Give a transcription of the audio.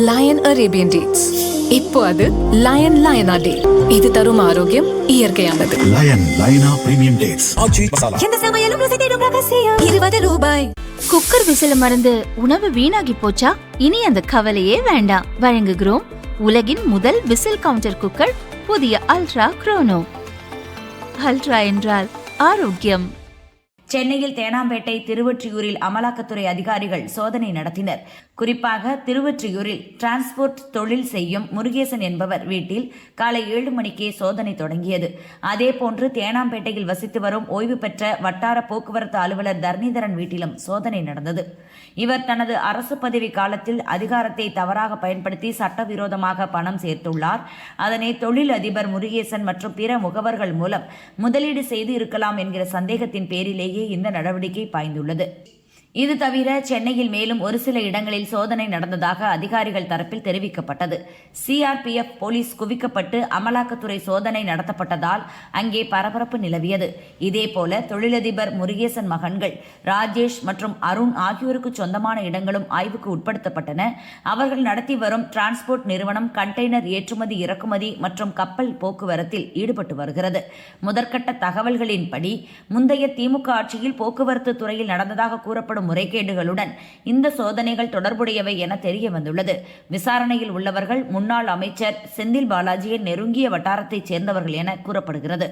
Line Arabian dates. இப்போ அது line லயனா டே. இது தரும் ஆரோக்கியம் இயற்கையானது. லயன் லயனா பிரீமியம் டேட்ஸ். எந்த சமையலும் ருசி தேடும் ரகசியம். 20 ரூபாய். குக்கர் விசில மறந்து உணவு வீணாகி போச்சா? இனி அந்த கவலையே வேண்டாம். வழங்குகிறோம் உலகின் முதல் விசில் கவுண்டர் குக்கர், புதிய அல்ட்ரா குரோனோ. அல்ட்ரா என்றால் ஆரோக்கியம். சென்னையில் தேனாம்பேட்டை, திருவொற்றியூரில் அமலாக்கத்துறை அதிகாரிகள் சோதனை நடத்தினர். குறிப்பாக திருவொற்றியூரில் டிரான்ஸ்போர்ட் தொழில் செய்யும் முருகேசன் என்பவர் வீட்டில் காலை 7 மணிக்கே சோதனை தொடங்கியது. அதேபோன்று தேனாம்பேட்டையில் வசித்து வரும் ஓய்வு பெற்ற வட்டார போக்குவரத்து அலுவலர் தர்ணிதரன் வீட்டிலும் சோதனை நடந்தது. இவர் தனது அரசு பதவி காலத்தில் அதிகாரத்தை தவறாக பயன்படுத்தி சட்டவிரோதமாக பணம் சேர்த்துள்ளார். அதனை தொழில் அதிபர் முருகேசன் மற்றும் பிற முகவர்கள் மூலம் முதலீடு செய்து இருக்கலாம் என்கிற சந்தேகத்தின் பேரிலேயே இந்த நடவடிக்கை பாய்ந்துள்ளது. இது தவிர சென்னையில் மேலும் ஒரு சில இடங்களில் சோதனை நடந்ததாக அதிகாரிகள் தரப்பில் தெரிவிக்கப்பட்டது. சிஆர்பிஎஃப் போலீஸ் குவிக்கப்பட்டு அமலாக்கத்துறை சோதனை நடத்தப்பட்டதால் அங்கே பரபரப்பு நிலவியது. இதேபோல தொழிலதிபர் முருகேசன் மகன்கள் ராஜேஷ் மற்றும் அருண் ஆகியோருக்கு சொந்தமான இடங்களும் ஆய்வுக்கு உட்படுத்தப்பட்டன. அவர்கள் நடத்தி வரும் டிரான்ஸ்போர்ட் நிறுவனம் கண்டெய்னர் ஏற்றுமதி, இறக்குமதி மற்றும் கப்பல் போக்குவரத்தில் ஈடுபட்டு வருகிறது. முதற்கட்ட தகவல்களின்படி முந்தைய திமுக ஆட்சியில் போக்குவரத்து துறையில் நடந்ததாக கூறப்படும் முறைகேடுகளுடன் இந்த சோதனைகள் தொடர்புடையவை என தெரிய வந்துள்ளது. விசாரணையில் உள்ளவர்கள் முன்னாள் அமைச்சர் செந்தில் பாலாஜியின் நெருங்கிய வட்டாரத்தைச் சேர்ந்தவர்கள் என கூறப்படுகிறது.